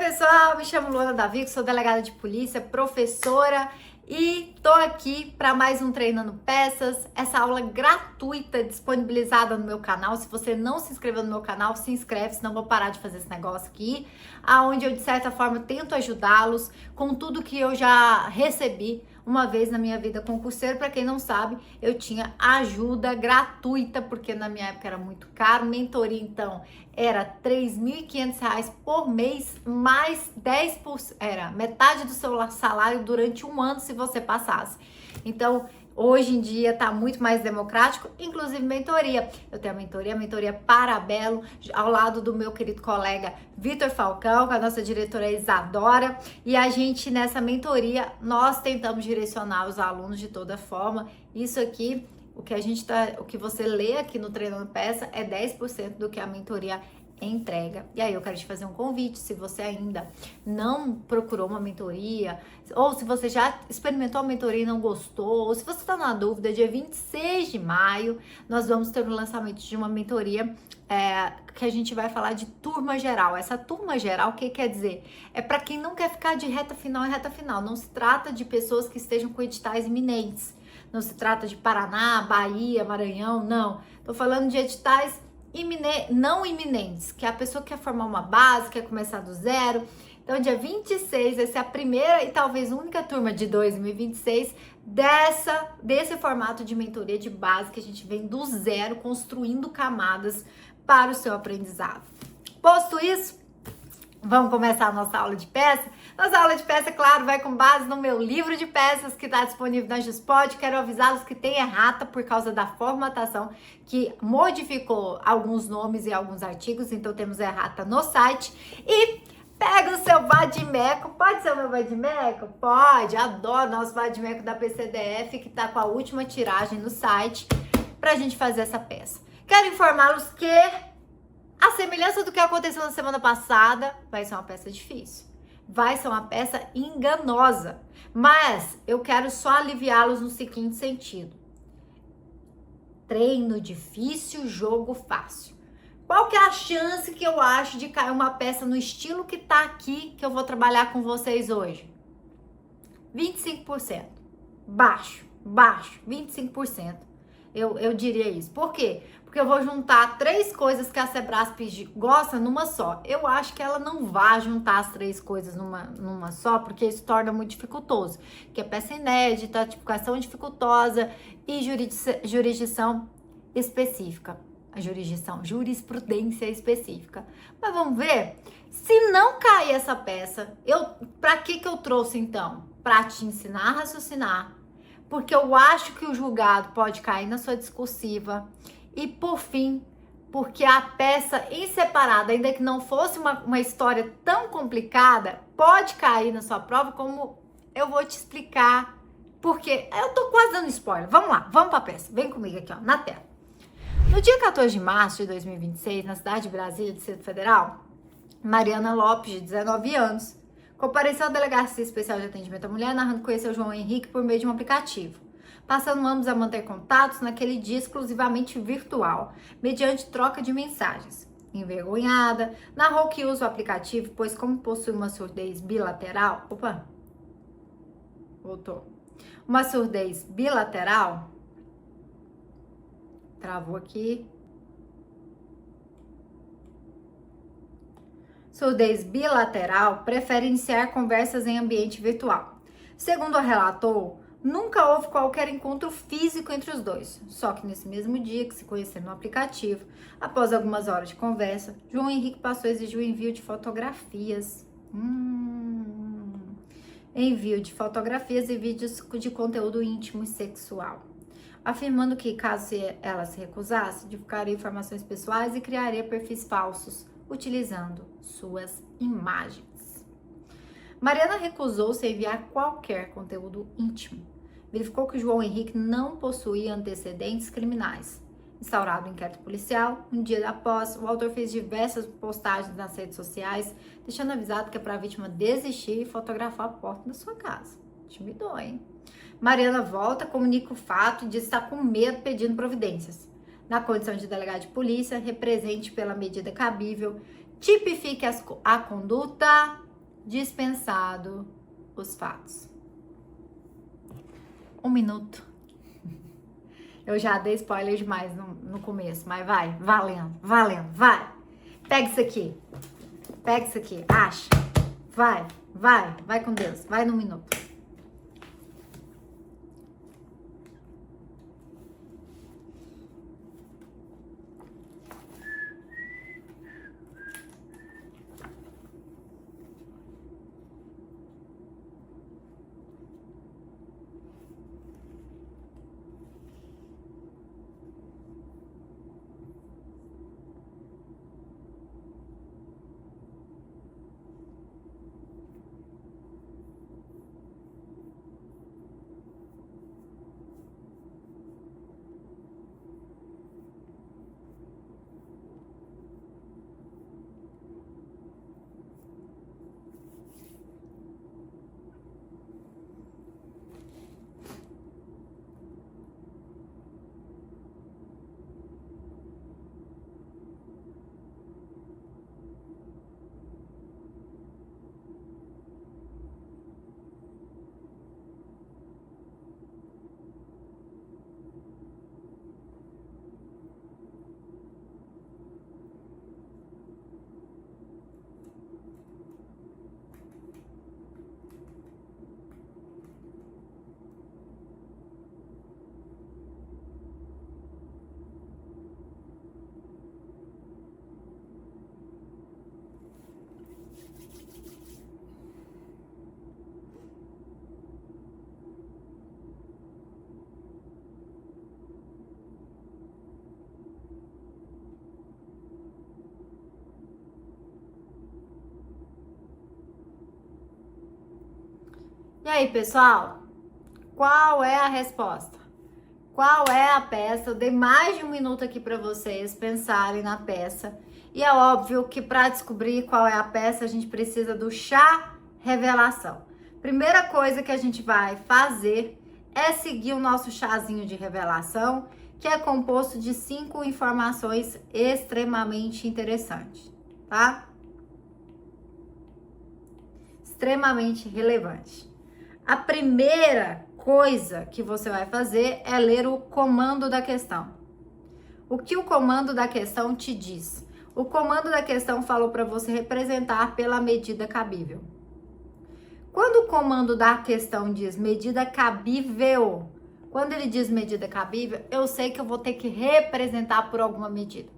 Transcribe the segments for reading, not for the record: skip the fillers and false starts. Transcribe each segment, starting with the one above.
pessoal, me chamo Luana Davi, sou delegada de polícia, professora e tô aqui para mais um Treinando Peças, essa aula gratuita disponibilizada no meu canal. Se você não se inscreveu no meu canal, se inscreve, senão vou parar de fazer esse negócio aqui, aonde eu de certa forma tento ajudá-los com tudo que eu já recebi uma vez na minha vida concurseiro. Para quem não sabe, eu tinha ajuda gratuita, porque na minha época era muito caro. Mentoria, então, era R$ 3.500 por mês, mais 10%, era metade do seu salário durante um ano se você passasse. Então, hoje em dia tá muito mais democrático, inclusive mentoria. Eu tenho a mentoria Parabelo, ao lado do meu querido colega Vitor Falcão, com a nossa diretora Isadora. E a gente, nessa mentoria, nós tentamos direcionar os alunos de toda forma. Isso aqui, o que você lê aqui no Treinando Peça é 10% do que a mentoria entrega. E aí eu quero te fazer um convite, se você ainda não procurou uma mentoria, ou se você já experimentou a mentoria e não gostou, ou se você está na dúvida, dia 26 de maio, nós vamos ter o lançamento de uma mentoria que a gente vai falar de turma geral. Essa turma geral, o que quer dizer? É para quem não quer ficar de reta final em reta final. Não se trata de pessoas que estejam com editais iminentes. Não se trata de Paraná, Bahia, Maranhão, não. Tô falando de editais não iminentes, que a pessoa quer formar uma base, quer começar do zero. Então, dia 26, essa é a primeira e talvez única turma de 2026 desse formato de mentoria de base, que a gente vem do zero, construindo camadas para o seu aprendizado. Posto isso, vamos começar a nossa aula de peça. Nossa aula de peça, claro, vai com base no meu livro de peças que está disponível na Juspod. Quero avisá-los que tem errata por causa da formatação, que modificou alguns nomes e alguns artigos, então temos errata no site. E pega o seu vadimeco, pode ser o meu vadimeco? Pode, adoro nosso vadimeco da PCDF, que está com a última tiragem no site, para a gente fazer essa peça. Quero informá-los que, a semelhança do que aconteceu na semana passada, vai ser uma peça difícil. Vai ser uma peça enganosa, mas eu quero só aliviá-los no seguinte sentido: treino difícil, jogo fácil. Qual que é a chance que eu acho de cair uma peça no estilo que tá aqui, que eu vou trabalhar com vocês hoje? 25%. Baixo, 25%. Eu diria isso. Por quê? Porque eu vou juntar três coisas que a Sebrasp gosta numa só. Eu acho que ela não vai juntar as três coisas numa só, porque isso torna muito dificultoso. Que é peça inédita, tipificação dificultosa e jurisdição específica. Jurisprudência específica. Mas vamos ver? Se não cair essa peça, pra que eu trouxe então? Pra te ensinar a raciocinar. Porque eu acho que o julgado pode cair na sua discursiva. E por fim, porque a peça em separado, ainda que não fosse uma história tão complicada, pode cair na sua prova, como eu vou te explicar. Porque eu tô quase dando spoiler. Vamos lá, vamos pra peça. Vem comigo aqui, ó, na tela. No dia 14 de março de 2026, na cidade de Brasília, Distrito Federal, Mariana Lopes, de 19 anos, compareceu à Delegacia Especial de Atendimento à Mulher, narrando que conheceu João Henrique por meio de um aplicativo, passando ambos a manter contatos naquele dia exclusivamente virtual, mediante troca de mensagens. Envergonhada, narrou que usa o aplicativo, pois como possui uma surdez bilateral... Opa! Voltou. Uma surdez bilateral... Travou aqui. Surdez bilateral, prefere iniciar conversas em ambiente virtual. Segundo a relatou, nunca houve qualquer encontro físico entre os dois. Só que nesse mesmo dia que se conheceram no aplicativo, após algumas horas de conversa, João Henrique passou a exigir o envio de fotografias. Envio de fotografias e vídeos de conteúdo íntimo e sexual. Afirmando que, caso ela se recusasse, divulgaria informações pessoais e criaria perfis falsos, utilizando suas imagens. Mariana recusou-se a enviar qualquer conteúdo íntimo. Verificou que João Henrique não possuía antecedentes criminais. Instaurado o inquérito policial, um dia após, o autor fez diversas postagens nas redes sociais, deixando avisado que é para a vítima desistir e fotografar a porta da sua casa. Intimidou, hein? Mariana volta, comunica o fato e diz que está com medo, pedindo providências. Na condição de delegado de polícia, represente pela medida cabível, tipifique a conduta dispensado os fatos. 1 minuto. Eu já dei spoiler demais no começo, mas vai, valendo, vai. Pega isso aqui, acha. Vai com Deus, vai no minuto. E aí, pessoal? Qual é a resposta? Qual é a peça? Eu dei mais de 1 minuto aqui para vocês pensarem na peça. E é óbvio que para descobrir qual é a peça, a gente precisa do chá revelação. Primeira coisa que a gente vai fazer é seguir o nosso chazinho de revelação, que é composto de 5 informações extremamente interessantes, tá? Extremamente relevante. A primeira coisa que você vai fazer é ler o comando da questão. O que o comando da questão te diz? O comando da questão falou para você representar pela medida cabível. Quando o comando da questão diz medida cabível, quando ele diz medida cabível, eu sei que eu vou ter que representar por alguma medida,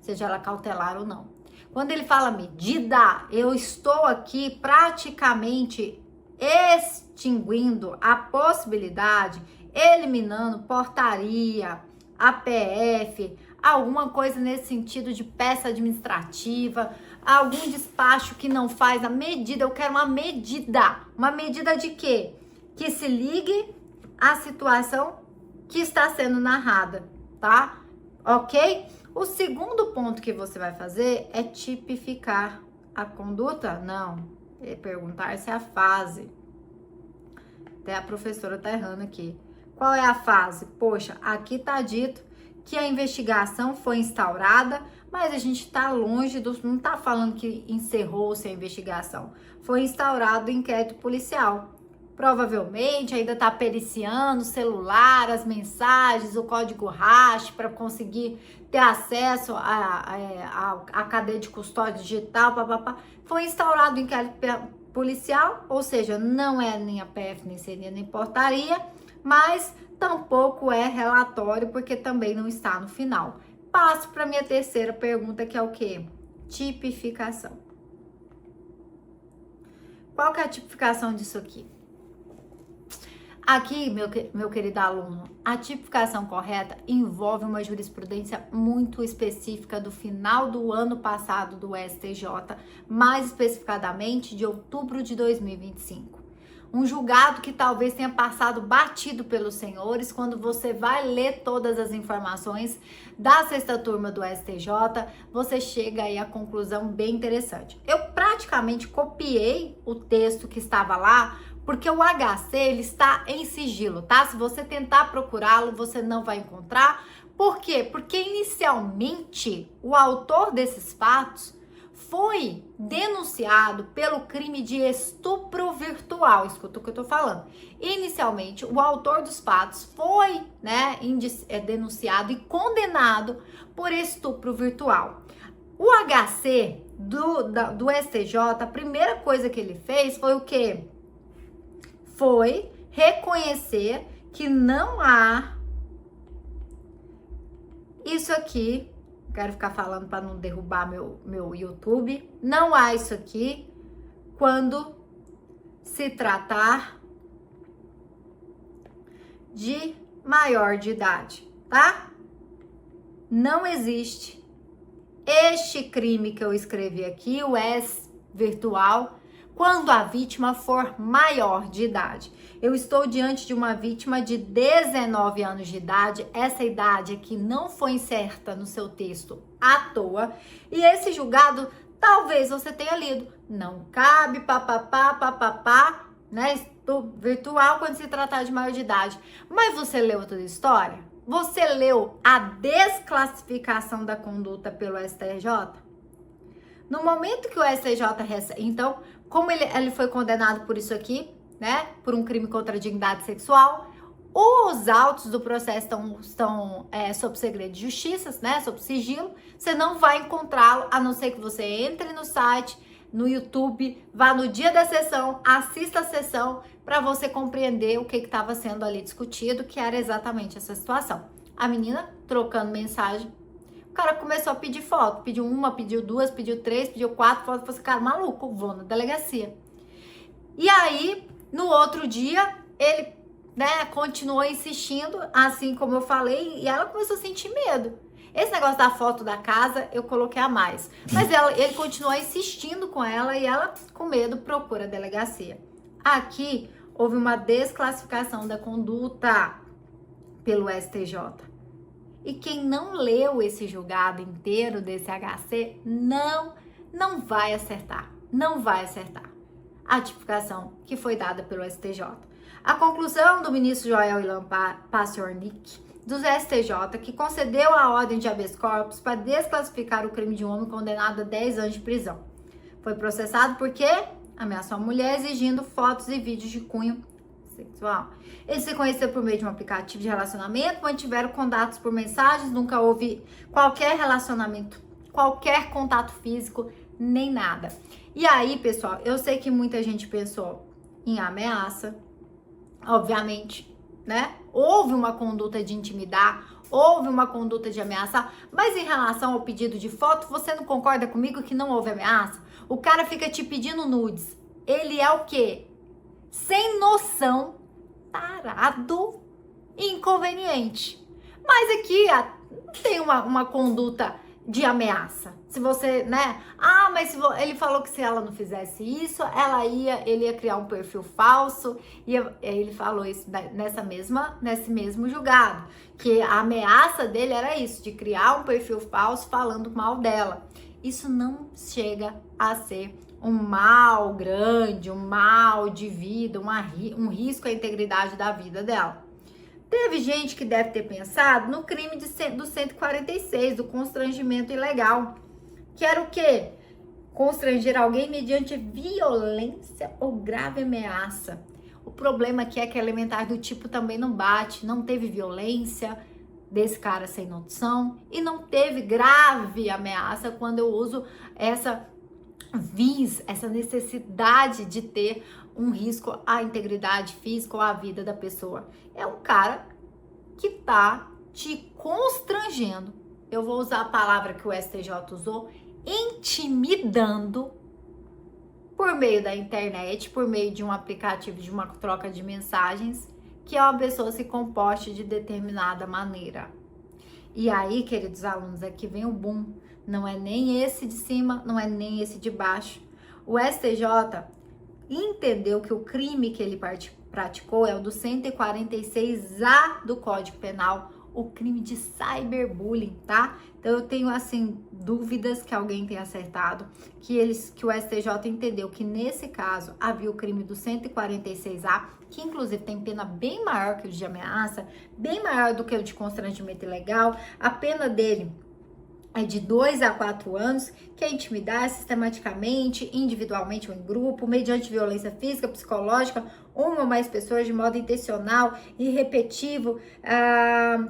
seja ela cautelar ou não. Quando ele fala medida, eu estou aqui praticamente extinguindo a possibilidade, eliminando portaria, APF, alguma coisa nesse sentido de peça administrativa, algum despacho que não faz a medida. Eu quero uma medida de quê? Que se ligue à situação que está sendo narrada, tá? Ok? O segundo ponto que você vai fazer é tipificar a conduta? Não. É perguntar se é a fase. Até a professora tá errando aqui. Qual é a fase? Poxa, aqui tá dito que a investigação foi instaurada, mas a gente tá longe não tá falando que encerrou-se a investigação. Foi instaurado o inquérito policial. Provavelmente ainda tá periciando o celular, as mensagens, o código hash para conseguir ter acesso à cadeia de custódia digital, papapá. Foi instaurado o inquérito policial, ou seja, não é nem a PF, nem seria nem portaria, mas tampouco é relatório, porque também não está no final. Passo para minha terceira pergunta, que é o quê? Tipificação. Qual que é a tipificação disso aqui? Aqui, meu querido aluno, a tipificação correta envolve uma jurisprudência muito específica do final do ano passado do STJ, mais especificadamente de outubro de 2025. Um julgado que talvez tenha passado batido pelos senhores. Quando você vai ler todas as informações da sexta turma do STJ, você chega aí a conclusão bem interessante. Eu praticamente copiei o texto que estava lá, porque o HC ele está em sigilo, tá? Se você tentar procurá-lo, você não vai encontrar. Por quê? Porque inicialmente o autor desses fatos foi denunciado pelo crime de estupro virtual. Escuta o que eu tô falando. Inicialmente, o autor dos fatos foi, denunciado e condenado por estupro virtual. O HC do STJ, a primeira coisa que ele fez foi o quê? Foi reconhecer que não há isso aqui. Quero ficar falando para não derrubar meu YouTube. Não há isso aqui quando se tratar de maior de idade, tá? Não existe este crime que eu escrevi aqui, o S virtual, quando a vítima for maior de idade. Eu estou diante de uma vítima de 19 anos de idade. Essa idade aqui não foi incerta no seu texto à toa. E esse julgado, talvez você tenha lido. Não cabe, papapá, estupro virtual quando se tratar de maior de idade. Mas você leu toda a história? Você leu a desclassificação da conduta pelo STJ? No momento que o STJ... Então, como ele foi condenado por isso aqui, por um crime contra a dignidade sexual, os autos do processo estão sob segredo de justiça, sob sigilo. Você não vai encontrá-lo, a não ser que você entre no site, no YouTube, vá no dia da sessão, assista a sessão para você compreender o que estava sendo ali discutido, que era exatamente essa situação. A menina trocando mensagem, o cara começou a pedir foto, pediu uma, pediu duas, pediu três, pediu quatro fotos, falou assim, cara, maluco, vou na delegacia. E aí, no outro dia, ele, continuou insistindo, assim como eu falei, e ela começou a sentir medo. Esse negócio da foto da casa, eu coloquei a mais. Mas ele continuou insistindo com ela e ela, com medo, procura a delegacia. Aqui, houve uma desclassificação da conduta pelo STJ. E quem não leu esse julgado inteiro desse HC, não vai acertar. Não vai acertar a tipificação que foi dada pelo STJ. A conclusão do ministro Joel Ilan Passornik, do STJ, que concedeu a ordem de habeas corpus para desclassificar o crime de um homem condenado a 10 anos de prisão. Foi processado porque ameaçou a mulher exigindo fotos e vídeos de cunho sexual. Eles se conheceram por meio de um aplicativo de relacionamento, mantiveram contatos por mensagens, nunca houve qualquer relacionamento, qualquer contato físico, nem nada. E aí, pessoal, eu sei que muita gente pensou em ameaça, obviamente, houve uma conduta de intimidar, houve uma conduta de ameaçar, mas em relação ao pedido de foto, você não concorda comigo que não houve ameaça? O cara fica te pedindo nudes. Ele é o quê? Sem noção, tarado e inconveniente. Mas aqui tem uma conduta de ameaça. Se você, mas ele falou que se ela não fizesse isso, ele ia criar um perfil falso. E ele falou isso nesse mesmo julgado, que a ameaça dele era isso, de criar um perfil falso falando mal dela. Isso não chega a ser um mal grande, um mal de vida, um risco à integridade da vida dela. Teve gente que deve ter pensado no crime do 146, do constrangimento ilegal, que era o quê? Constranger alguém mediante violência ou grave ameaça. O problema aqui é que a elementar do tipo também não bate, não teve violência desse cara sem noção e não teve grave ameaça quando eu uso essa necessidade de ter um risco à integridade física ou à vida da pessoa. É um cara que tá te constrangendo. Eu vou usar a palavra que o STJ usou, intimidando por meio da internet, por meio de um aplicativo, de uma troca de mensagens, que uma pessoa se comporte de determinada maneira. E aí, queridos alunos, aqui vem o boom. Não é nem esse de cima, não é nem esse de baixo. O STJ entendeu que o crime que ele praticou é o do 146A do Código Penal, o crime de cyberbullying, tá? Então eu tenho, assim, dúvidas que alguém tenha acertado, que o STJ entendeu que nesse caso havia o crime do 146A, que inclusive tem pena bem maior que o de ameaça, bem maior do que o de constrangimento ilegal. A pena dele é de 2 a 4 anos, que é intimidar sistematicamente, individualmente ou em grupo, mediante violência física, psicológica, uma ou mais pessoas de modo intencional e repetitivo,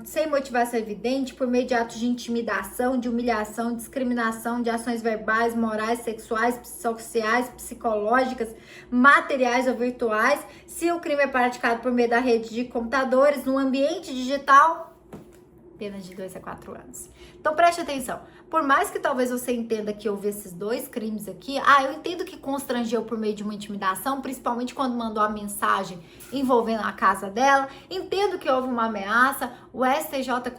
sem motivação evidente, por meio de atos de intimidação, de humilhação, discriminação, de ações verbais, morais, sexuais, sociais, psicológicas, materiais ou virtuais. Se o crime é praticado por meio da rede de computadores, no ambiente digital, pena de 2 a 4 anos. Então preste atenção, por mais que talvez você entenda que houve esses dois crimes aqui, eu entendo que constrangeu por meio de uma intimidação, principalmente quando mandou a mensagem envolvendo a casa dela, entendo que houve uma ameaça, o STJ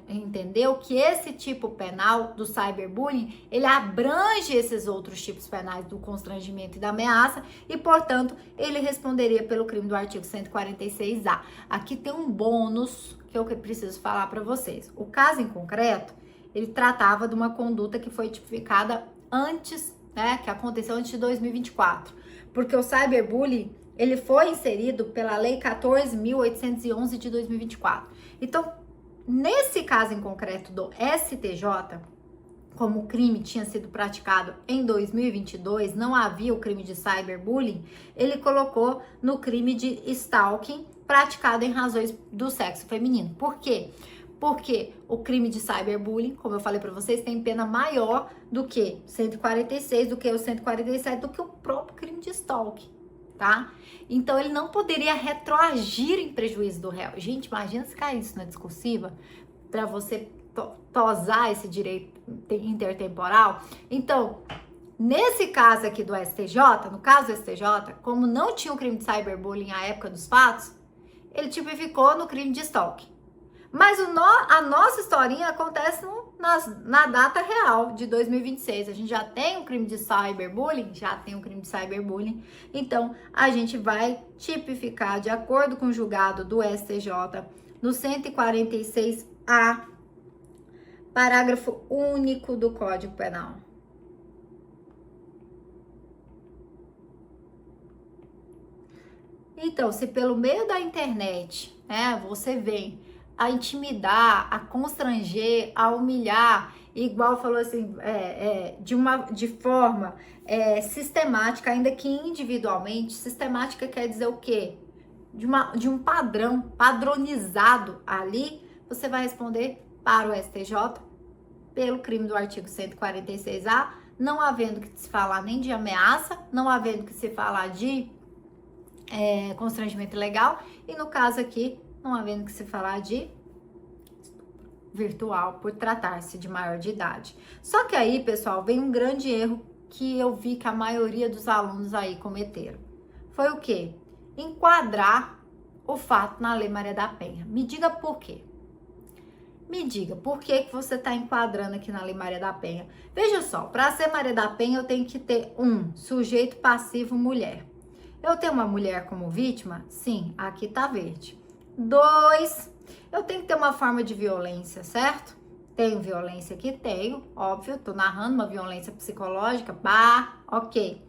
entendeu que esse tipo penal do cyberbullying, ele abrange esses outros tipos penais do constrangimento e da ameaça e, portanto, ele responderia pelo crime do artigo 146A. Aqui tem um bônus que eu preciso falar para vocês. O caso em concreto, ele tratava de uma conduta que foi tipificada antes, né, que aconteceu antes de 2024, porque o cyberbullying, ele foi inserido pela Lei 14.811 de 2024. Então, nesse caso em concreto do STJ, como o crime tinha sido praticado em 2022, não havia o crime de cyberbullying, ele colocou no crime de stalking praticado em razões do sexo feminino. Por quê? Porque o crime de cyberbullying, como eu falei para vocês, tem pena maior do que 146, do que o 147, do que o próprio crime de stalking, tá? Então, ele não poderia retroagir em prejuízo do réu. Gente, imagina se cair isso na discursiva para você tosar esse direito intertemporal. Então, nesse caso aqui do STJ, no caso do STJ, como não tinha o crime de cyberbullying à época dos fatos, ele tipificou no crime de stalking. Mas a nossa historinha acontece na data real de 2026. A gente já tem um crime de cyberbullying? Já tem um crime de cyberbullying. Então, a gente vai tipificar, de acordo com o julgado do STJ, no 146A, parágrafo único do Código Penal. Então, se pelo meio da internet, né, você vem a intimidar, a constranger, a humilhar, igual falou assim, de forma sistemática, ainda que individualmente, sistemática quer dizer o quê? De um padrão, padronizado ali, você vai responder para o STJ pelo crime do artigo 146A, não havendo que se falar nem de ameaça, não havendo que se falar de constrangimento ilegal, e no caso aqui, não havendo que se falar de virtual, por tratar-se de maior de idade. Só que aí, pessoal, vem um grande erro que eu vi que a maioria dos alunos aí cometeram. Foi o quê? Enquadrar o fato na Lei Maria da Penha. Me diga por quê. Me diga, por que você está enquadrando aqui na Lei Maria da Penha? Veja só, para ser Maria da Penha, eu tenho que ter sujeito passivo mulher. Eu tenho uma mulher como vítima? Sim, aqui tá verde. 2, eu tenho que ter uma forma de violência, certo? Tenho violência aqui? Tenho, óbvio, tô narrando uma violência psicológica, ok.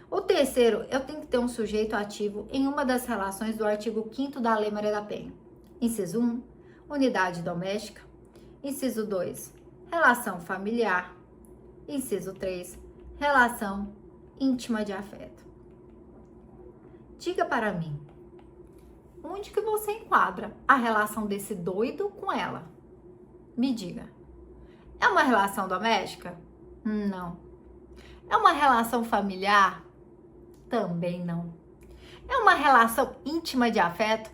O terceiro, eu tenho que ter um sujeito ativo em uma das relações do artigo 5º da Lei Maria da Penha. Inciso 1, unidade doméstica. Inciso 2, relação familiar. Inciso 3, relação íntima de afeto. Diga para mim, onde que você enquadra a relação desse doido com ela? Me diga. É uma relação doméstica? Não. É uma relação familiar? Também não. É uma relação íntima de afeto?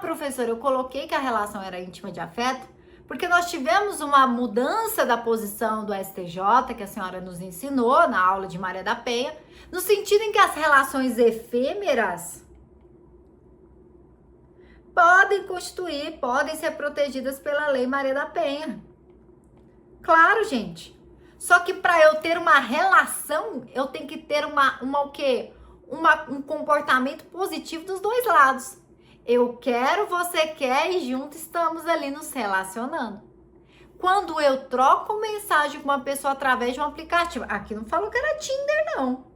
Professora, eu coloquei que a relação era íntima de afeto porque nós tivemos uma mudança da posição do STJ, que a senhora nos ensinou na aula de Maria da Penha, no sentido em que as relações efêmeras podem ser protegidas pela Lei Maria da Penha. Claro, gente. Só que para eu ter uma relação, eu tenho que ter um comportamento positivo dos dois lados. Eu quero, você quer e juntos estamos ali nos relacionando. Quando eu troco mensagem com uma pessoa através de um aplicativo, aqui não falou que era Tinder, não.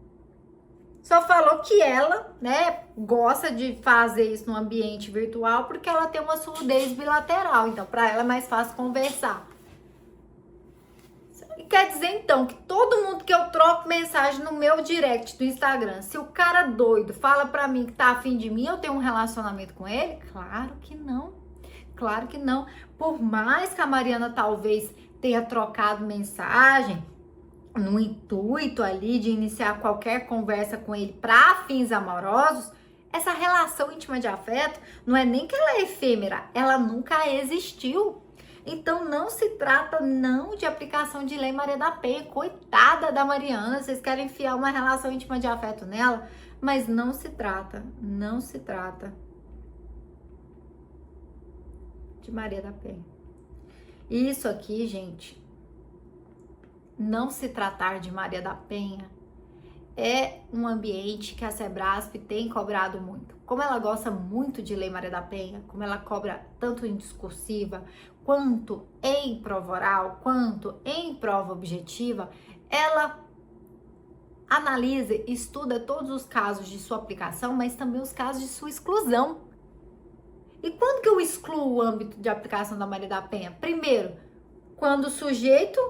Só falou que ela, né, gosta de fazer isso no ambiente virtual porque ela tem uma fluidez bilateral. Então, para ela é mais fácil conversar. Quer dizer, então, que todo mundo que eu troco mensagem no meu direct do Instagram, se o cara doido fala pra mim que tá afim de mim, eu tenho um relacionamento com ele? Claro que não. Claro que não. Por mais que a Mariana talvez tenha trocado mensagem no intuito ali de iniciar qualquer conversa com ele para fins amorosos, essa relação íntima de afeto não é nem que ela é efêmera, ela nunca existiu. Então não se trata não de aplicação de Lei Maria da Penha. Coitada da Mariana, vocês querem enfiar uma relação íntima de afeto nela, mas não se trata de Maria da Penha. Isso aqui, gente, não se tratar de Maria da Penha é um ambiente que a Sebrasp tem cobrado muito. Como ela gosta muito de Lei Maria da Penha, como ela cobra tanto em discursiva, quanto em prova oral, quanto em prova objetiva, ela analisa e estuda todos os casos de sua aplicação, mas também os casos de sua exclusão. E quando que eu excluo o âmbito de aplicação da Maria da Penha? Primeiro, quando o sujeito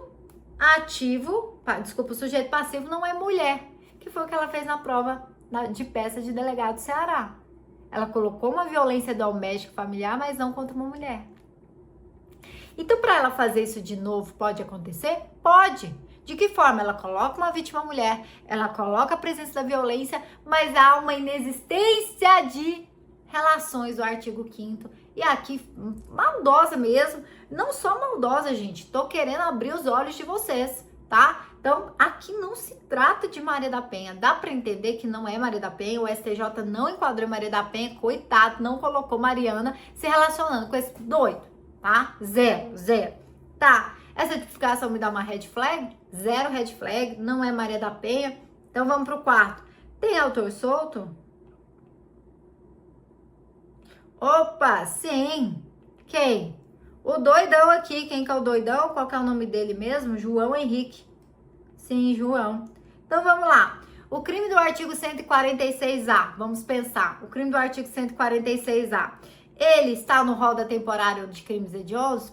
o sujeito passivo não é mulher, que foi o que ela fez na prova de peça de delegado do Ceará. Ela colocou uma violência doméstica familiar, mas não contra uma mulher. Então, para ela fazer isso de novo, pode acontecer? Pode. De que forma? Ela coloca uma vítima mulher, ela coloca a presença da violência, mas há uma inexistência de relações do artigo 5º. E aqui, maldosa mesmo. Não só maldosa, gente. Tô querendo abrir os olhos de vocês, tá? Então, aqui não se trata de Maria da Penha. Dá para entender que não é Maria da Penha. O STJ não enquadrou Maria da Penha. Coitado, não colocou Mariana se relacionando com esse doido, tá? Zero. Tá, essa tipificação me dá uma red flag? Zero red flag, não é Maria da Penha. Então, vamos pro quarto. Tem autor solto? Opa, sim. Quem? O doidão aqui. Quem que é o doidão? Qual que é o nome dele mesmo? João Henrique. Sim, João. Então, vamos lá. O crime do artigo 146A. Vamos pensar. O crime do artigo 146A. Ele está no rol da temporária de crimes hediondos?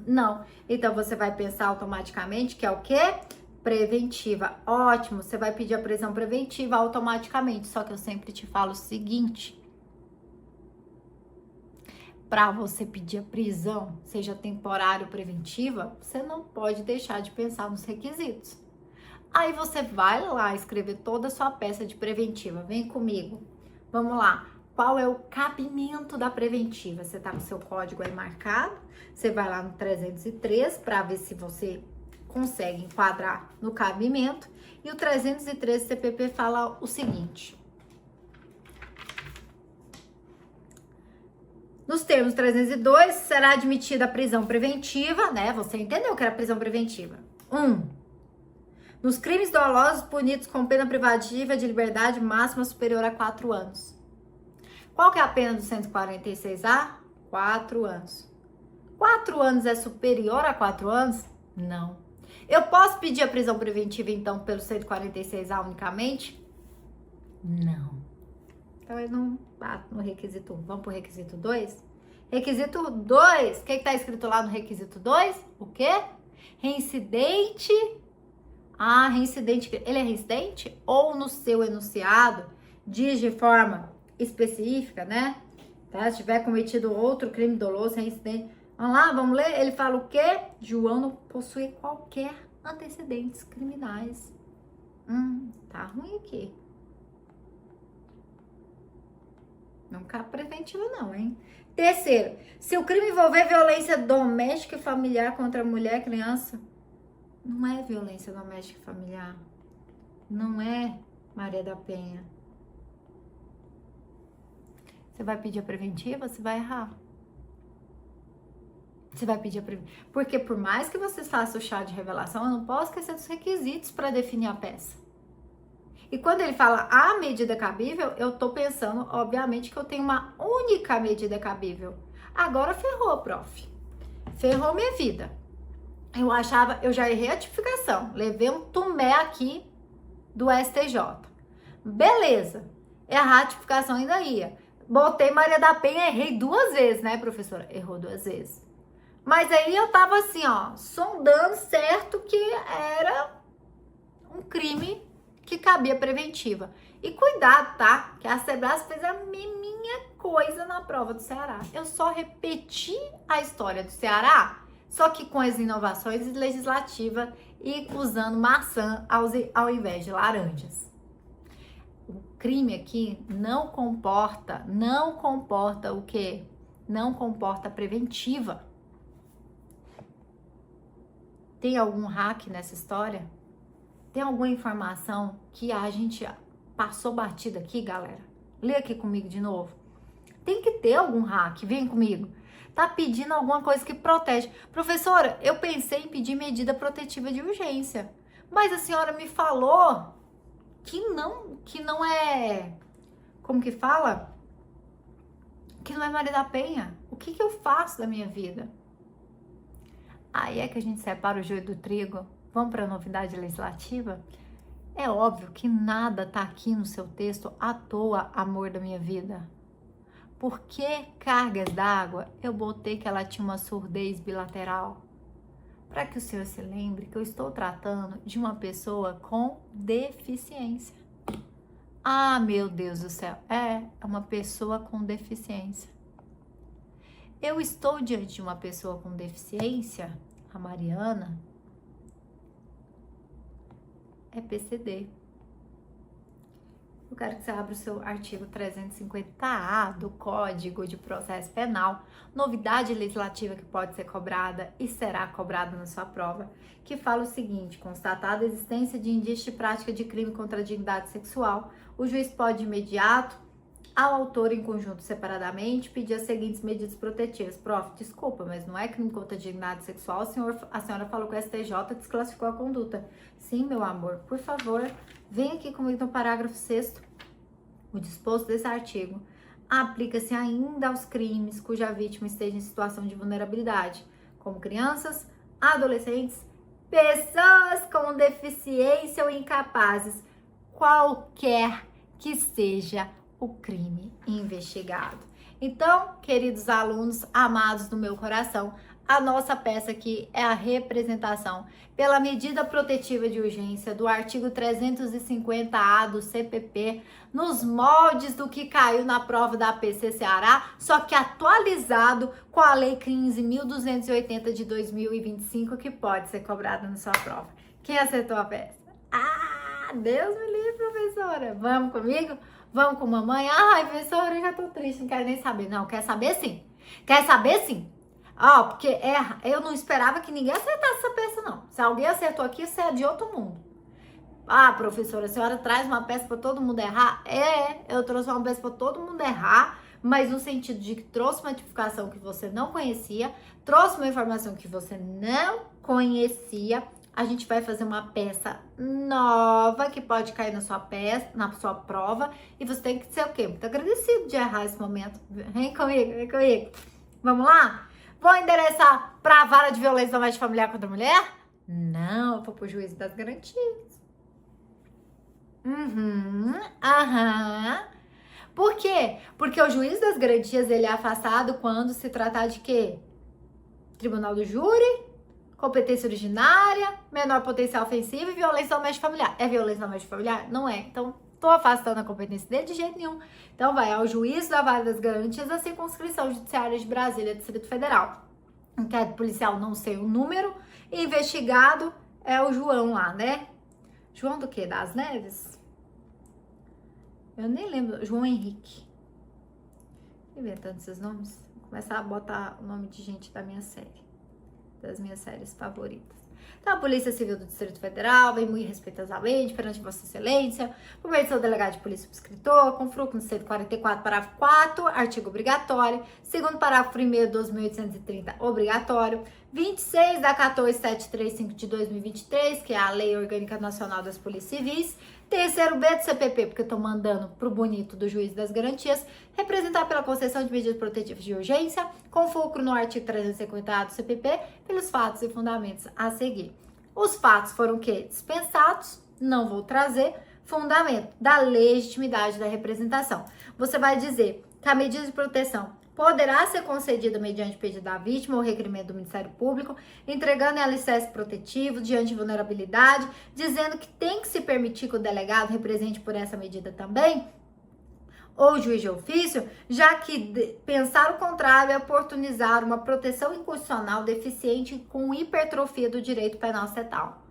Não. Então, você vai pensar automaticamente que é o quê? Preventiva. Ótimo. Você vai pedir a prisão preventiva automaticamente. Só que eu sempre te falo o seguinte. Para você pedir a prisão, seja temporária ou preventiva, você não pode deixar de pensar nos requisitos. Aí você vai lá escrever toda a sua peça de preventiva. Vem comigo. Vamos lá. Qual é o cabimento da preventiva? Você tá com o seu código aí marcado. Você vai lá no 303 para ver se você consegue enquadrar no cabimento. E o 313 CPP fala o seguinte. Nos termos 302, será admitida a prisão preventiva, né? Você entendeu que era prisão preventiva. 1. Nos crimes dolosos punidos com pena privativa de liberdade máxima superior a 4 anos. Qual que é a pena do 146A? 4 anos. 4 anos é superior a 4 anos? Não. Eu posso pedir a prisão preventiva, então, pelo 146A unicamente? Não. Então, eu não bato no requisito 1. Vamos pro requisito 2? Requisito 2. O que tá escrito lá no requisito 2? O quê? Reincidente. Reincidente. Ele é reincidente? Ou no seu enunciado diz de forma específica, né? Tá? Se tiver cometido outro crime doloso, reincidente. Vamos lá, vamos ler? Ele fala o quê? João não possui qualquer antecedentes criminais. Tá ruim aqui. Não cabe preventivo não, hein? Terceiro, se o crime envolver violência doméstica e familiar contra mulher, criança, não é violência doméstica e familiar. Não é Maria da Penha. Você vai pedir a preventiva, você vai errar. Você vai pedir a preventiva. Porque por mais que você faça o chá de revelação, eu não posso esquecer dos requisitos para definir a peça. E quando ele fala a medida cabível, eu tô pensando, obviamente, que eu tenho uma única medida cabível. Agora ferrou, prof. Ferrou minha vida. Eu já errei a tipificação. Levei um tumé aqui do STJ. Beleza. Errar a tipificação ainda ia. Botei Maria da Penha, errei 2 vezes, né, professora? Errou 2 vezes. Mas aí eu tava assim, ó, sondando certo que era um crime que cabia preventiva. E cuidado, tá? Que a Sebrasp fez a mesminha coisa na prova do Ceará. Eu só repeti a história do Ceará, só que com as inovações legislativas e usando maçã ao invés de laranjas. O crime aqui não comporta o quê? Não comporta preventiva. Tem algum hack nessa história? Tem alguma informação que a gente passou batida aqui, galera? Lê aqui comigo de novo. Tem que ter algum hack, vem comigo. Tá pedindo alguma coisa que protege. Professora, eu pensei em pedir medida protetiva de urgência, mas a senhora me falou que não é, como que fala? Que não é Maria da Penha. O que eu faço da minha vida? Aí é que a gente separa o joio do trigo. Vamos para a novidade legislativa? É óbvio que nada tá aqui no seu texto à toa, amor da minha vida. Por que cargas d'água? Eu botei que ela tinha uma surdez bilateral. Para que o senhor se lembre que eu estou tratando de uma pessoa com deficiência. Ah, meu Deus do céu, é uma pessoa com deficiência. Eu estou diante de uma pessoa com deficiência, a Mariana, é PCD. Eu quero que você abra o seu artigo 350A do Código de Processo Penal, novidade legislativa que pode ser cobrada e será cobrada na sua prova, que fala o seguinte: constatada a existência de indício de prática de crime contra a dignidade sexual, o juiz pode de imediato, ao autor em conjunto separadamente, pedir as seguintes medidas protetivas. Prof, desculpa, mas não é crime contra a dignidade sexual, a senhora falou que o STJ desclassificou a conduta. Sim, meu amor, por favor, vem aqui comigo no parágrafo 6º. O disposto desse artigo aplica-se ainda aos crimes cuja vítima esteja em situação de vulnerabilidade, como crianças, adolescentes, pessoas com deficiência ou incapazes, qualquer que seja o crime investigado. Então, queridos alunos, amados do meu coração, a nossa peça aqui é a representação pela medida protetiva de urgência do artigo 350A do CPP, nos moldes do que caiu na prova da PC Ceará, só que atualizado com a Lei 15.280 de 2025, que pode ser cobrada na sua prova. Quem acertou a peça? Ah, Deus me livre, professora. Vamos comigo? Vamos com mamãe? Ai, professora, eu já tô triste, não quero nem saber. Não, quer saber sim? Quer saber sim? Ó, porque eu não esperava que ninguém acertasse essa peça, não. Se alguém acertou aqui, isso é de outro mundo. Ah, professora, a senhora traz uma peça pra todo mundo errar? Eu trouxe uma peça pra todo mundo errar, mas no sentido de que trouxe uma tipificação que você não conhecia, trouxe uma informação que você não conhecia. A gente vai fazer uma peça nova que pode cair na sua peça, na sua prova, e você tem que ser o quê? Muito agradecido de errar esse momento. Vem comigo, vem comigo. Vamos lá? Vou endereçar para a vara de violência doméstica familiar contra a mulher? Não, eu vou pro juízo das garantias. Por quê? Porque o juiz das garantias, ele é afastado quando se tratar de quê? Tribunal do júri, competência originária, menor potencial ofensivo e violência doméstica familiar. É violência doméstica familiar? Não é. Então, tô afastando a competência dele de jeito nenhum. Então, vai ao juiz da Vara das Garantias da Circunscrição Judiciária de Brasília, Distrito Federal. Inquérito policial, não sei o número. Investigado é o João lá, né? João do quê? Das Neves? Eu nem lembro. João Henrique. Inventando esses nomes. Vou começar a botar o nome de gente da minha série. Das minhas séries favoritas. Então, a Polícia Civil do Distrito Federal vem muito respeitosamente perante Vossa Excelência, por meio do seu delegado de polícia subscritor, com fruto no 144, parágrafo 4, artigo obrigatório, segundo parágrafo 1º, 2.830, obrigatório, 26 da 14735 de 2023, que é a Lei Orgânica Nacional das Polícias Civis, terceiro B do CPP, porque eu tô mandando pro bonito do juiz das garantias, representar pela concessão de medidas protetivas de urgência, com fulcro no artigo 350A do CPP, pelos fatos e fundamentos a seguir. Os fatos foram o quê? Dispensados, não vou trazer, fundamento da legitimidade da representação. Você vai dizer que a medida de proteção poderá ser concedida mediante pedido da vítima ou requerimento do Ministério Público, entregando alicerce protetivo diante de vulnerabilidade, dizendo que tem que se permitir que o delegado represente por essa medida também, ou juiz de ofício, já que pensar o contrário é oportunizar uma proteção inconstitucional deficiente com hipertrofia do direito penal estatal.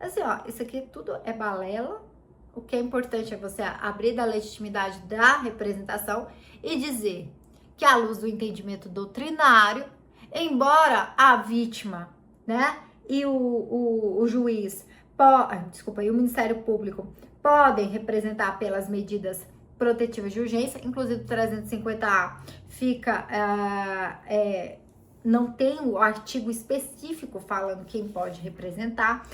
Assim, ó, isso aqui tudo é balela. O que é importante é você abrir da legitimidade da representação e dizer que, à luz do entendimento doutrinário, embora a vítima, né, e o juiz, e o Ministério Público podem representar pelas medidas protetivas de urgência, inclusive o 350A não tem o artigo específico falando quem pode representar,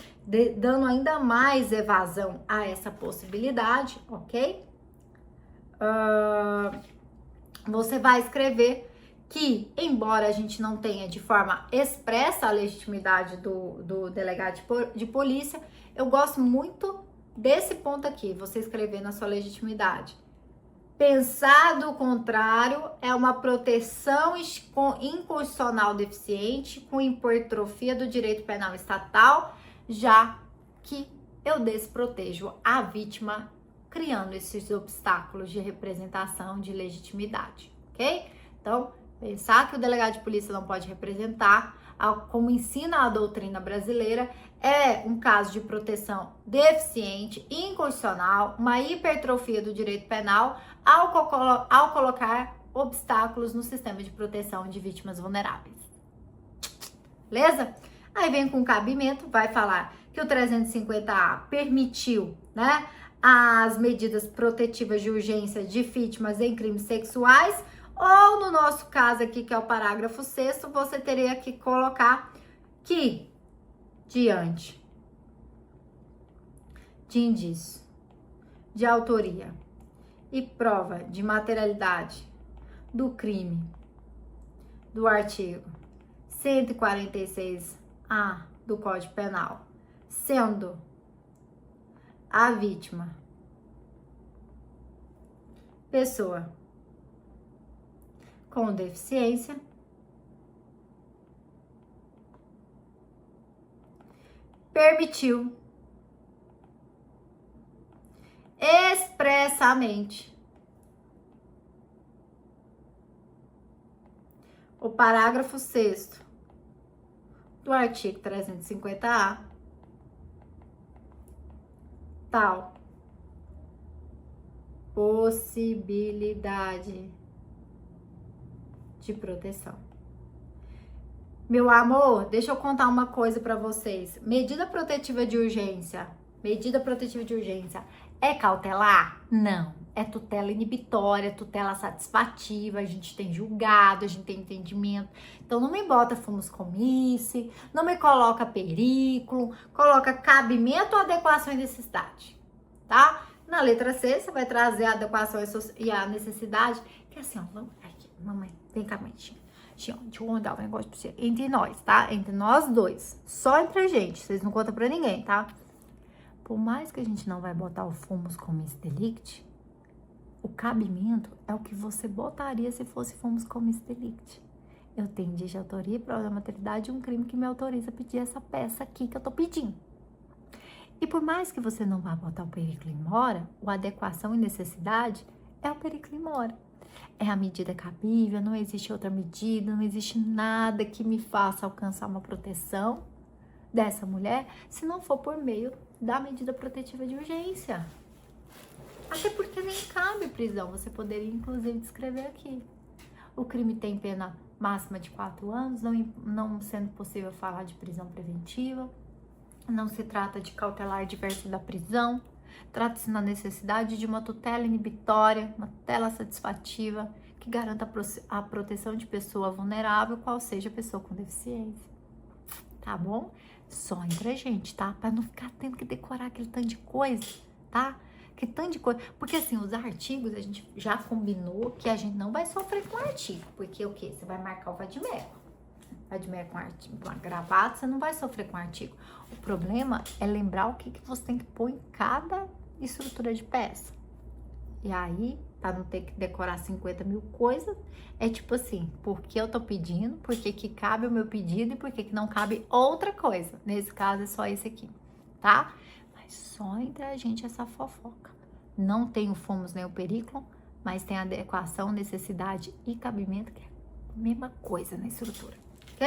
dando ainda mais evasão a essa possibilidade, ok? Você vai escrever que, embora a gente não tenha de forma expressa a legitimidade do delegado de polícia, eu gosto muito desse ponto aqui, você escrever na sua legitimidade. Pensar do contrário é uma proteção inconstitucional deficiente com hipertrofia do direito penal estatal, já que eu desprotejo a vítima criando esses obstáculos de representação de legitimidade, ok? Então, pensar que o delegado de polícia não pode representar, como ensina a doutrina brasileira, é um caso de proteção deficiente, inconstitucional, uma hipertrofia do direito penal ao colocar obstáculos no sistema de proteção de vítimas vulneráveis. Beleza? Aí vem com cabimento, vai falar que o 350A permitiu, né, as medidas protetivas de urgência de vítimas em crimes sexuais, ou no nosso caso aqui, que é o parágrafo 6º, você teria que colocar que, diante de indício de autoria e prova de materialidade do crime do artigo 146A do Código Penal, sendo a vítima pessoa com deficiência, permitiu expressamente o parágrafo 6º do artigo 350A, tal possibilidade de proteção. Meu amor, deixa eu contar uma coisa para vocês. Medida protetiva de urgência é cautelar? Não. É tutela inibitória, tutela satisfativa, a gente tem julgado, a gente tem entendimento. Então não me bota fumus comice, não me coloca perigo, coloca cabimento, adequação e necessidade, tá? Na letra C, você vai trazer a adequação e a necessidade, que é assim, ó, aqui, mamãe, vem cá, mãezinha. Deixa eu contar um negócio pra você. Entre nós, tá? Entre nós dois. Só entre a gente. Vocês não contam pra ninguém, tá? Por mais que a gente não vai botar o fumus comice delicti, o cabimento é o que você botaria se fosse fumus comice delicti. Eu tenho indício de autoria e prova da materialidade de um crime que me autoriza a pedir essa peça aqui que eu tô pedindo. E por mais que você não vá botar o perigo in mora, o adequação e necessidade é o perigo in mora. É a medida cabível, não existe outra medida, não existe nada que me faça alcançar uma proteção dessa mulher, se não for por meio da medida protetiva de urgência. Até porque nem cabe prisão, você poderia inclusive descrever aqui. O crime tem pena máxima de 4 anos, não sendo possível falar de prisão preventiva, não se trata de cautelar diverso da prisão, trata-se na necessidade de uma tutela inibitória, uma tutela satisfativa, que garanta a proteção de pessoa vulnerável, qual seja a pessoa com deficiência. Tá bom? Só entre a gente, tá? Pra não ficar tendo que decorar aquele tanto de coisa, tá? Que tanto de coisa. Porque assim, os artigos, a gente já combinou que a gente não vai sofrer com artigo. Porque o quê? Você vai marcar o vadimeco. Vadimeco com artigo, gravado, você não vai sofrer com artigo. O problema é lembrar o que você tem que pôr em cada estrutura de peça. E aí, para não ter que decorar 50 mil coisas, é tipo assim, por que eu tô pedindo, por que que cabe o meu pedido e por que que não cabe outra coisa. Nesse caso é só esse aqui, tá? Mas só entre a gente essa fofoca. Não tem o fomos nem o periculum, mas tem adequação, necessidade e cabimento, que é a mesma coisa na estrutura. Ok?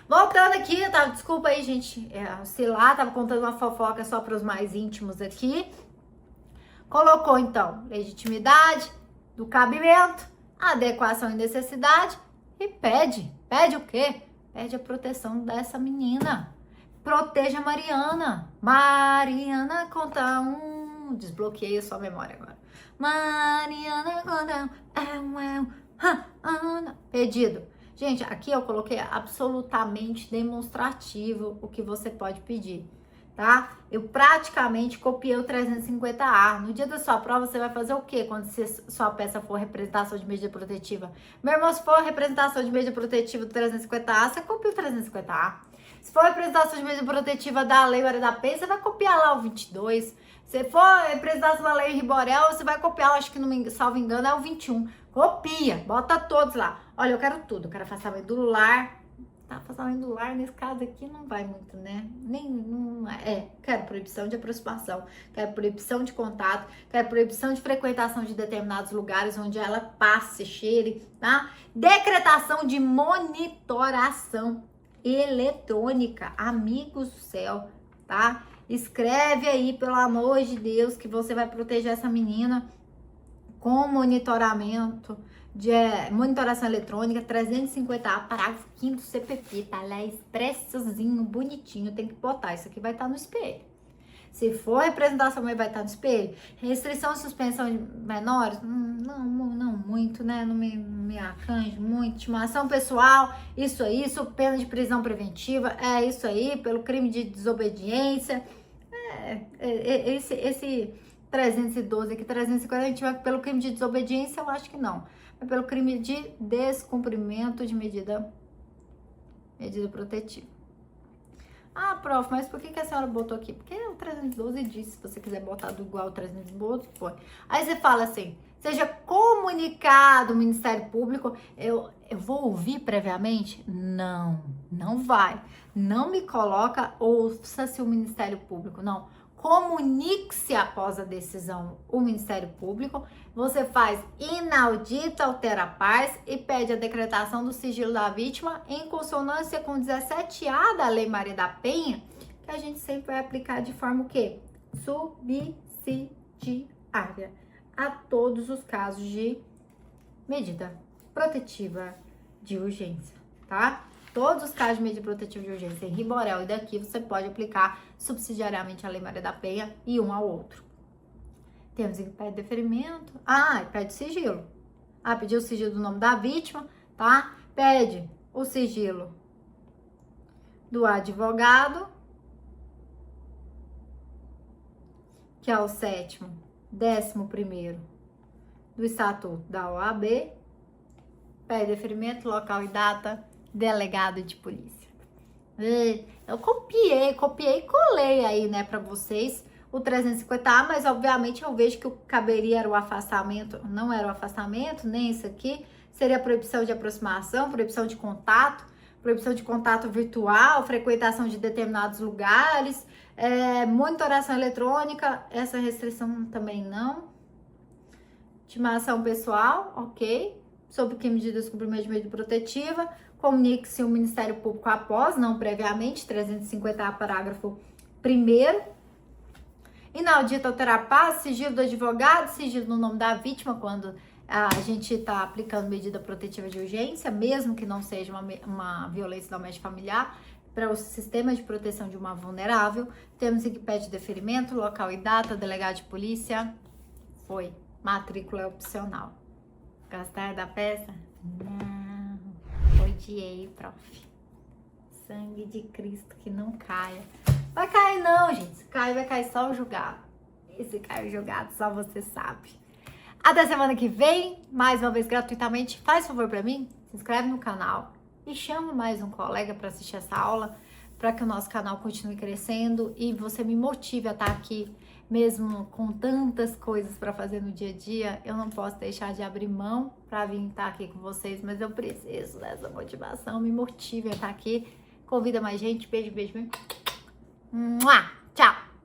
Voltando aqui, desculpa aí, gente, oscilar, tava contando uma fofoca só para os mais íntimos aqui. Colocou, então, legitimidade do cabimento, adequação e necessidade e pede. Pede o quê? Pede a proteção dessa menina. Proteja a Mariana. Mariana conta um. Desbloqueei a sua memória agora. Mariana conta um. Pedido. Gente, aqui eu coloquei absolutamente demonstrativo o que você pode pedir, tá? Eu praticamente copiei o 350A. No dia da sua prova, você vai fazer o quê quando sua peça for representação de medida protetiva? Meu irmão, se for representação de medida protetiva do 350A, você copia o 350A. Se for representação de medida protetiva da Lei Maria da Penha, você vai copiar lá o 22. Se for representação da Lei Riborel, você vai copiar, acho que, não salvo engano, é o 21. Copia, bota todos lá. Olha, eu quero tudo. Eu quero afastamento do lar. Tá, afastamento do lar, nesse caso aqui, não vai muito, né? Quero proibição de aproximação. Quero proibição de contato. Quero proibição de frequentação de determinados lugares onde ela passe, cheire, tá? Decretação de monitoração eletrônica. Amigos do céu, tá? Escreve aí, pelo amor de Deus, que você vai proteger essa menina com monitoramento, de monitoração eletrônica, 350A, parágrafo 5º do CPP, tá lá expressozinho, bonitinho, tem que botar, isso aqui vai estar no espelho. Se for representação, vai estar no espelho. Restrição e suspensão de menores, não muito, né, não me arcanjo muito. Intimação pessoal, isso aí, pena de prisão preventiva, é isso aí, pelo crime de desobediência, esse 312 aqui, 350, a gente vai pelo crime de desobediência, eu acho que não. É pelo crime de descumprimento de medida protetiva. Ah, prof, mas por que a senhora botou aqui? Porque o 312 diz, se você quiser botar do igual ao 312, põe. Aí você fala assim, seja comunicado ao Ministério Público, eu vou ouvir previamente? Não vai. Não me coloca, ouça-se o Ministério Público, não. Comunique-se após a decisão o Ministério Público, você faz inaudita, altera pars e pede a decretação do sigilo da vítima em consonância com 17A da Lei Maria da Penha, que a gente sempre vai aplicar de forma o quê? Subsidiária a todos os casos de medida protetiva de urgência, tá? Todos os casos de medida protetiva de urgência em Riborel e daqui você pode aplicar subsidiariamente a Lei Maria da Penha e um ao outro. Temos que pede deferimento. Pede sigilo. Pediu o sigilo do nome da vítima, tá? Pede o sigilo do advogado, que é o 7º, 11º do Estatuto da OAB. Pede deferimento, local e data, delegado de polícia. Eu copiei e colei aí, né, para vocês o 350A, mas obviamente eu vejo que o que caberia era o afastamento, não era o afastamento, nem isso aqui, seria proibição de aproximação, proibição de contato virtual, frequentação de determinados lugares, monitoração eletrônica, essa restrição também não. Intimação pessoal, ok. Sob que medida de descumprimento de medida protetiva, comunique-se o Ministério Público após, não previamente, 350A, parágrafo 1º. Inaudita alterar paz, sigilo do advogado, sigilo no nome da vítima, quando a gente está aplicando medida protetiva de urgência, mesmo que não seja uma violência doméstica familiar, para o sistema de proteção de uma vulnerável. Temos em que pede deferimento, local e data, delegado de polícia. Foi. Matrícula é opcional. Gastar da peça? Não. Odiei, prof. Sangue de Cristo que não caia. Vai cair não, gente. Se cair, vai cair só o julgado. E se cair o julgado, só você sabe. Até semana que vem, mais uma vez gratuitamente. Faz favor pra mim, se inscreve no canal e chama mais um colega para assistir essa aula, para que o nosso canal continue crescendo e você me motive a estar aqui, mesmo com tantas coisas para fazer no dia a dia. Eu não posso deixar de abrir mão para vir estar aqui com vocês, mas eu preciso dessa motivação. Me motive a estar aqui. Convida mais gente. Beijo, beijo, beijo. Tchau!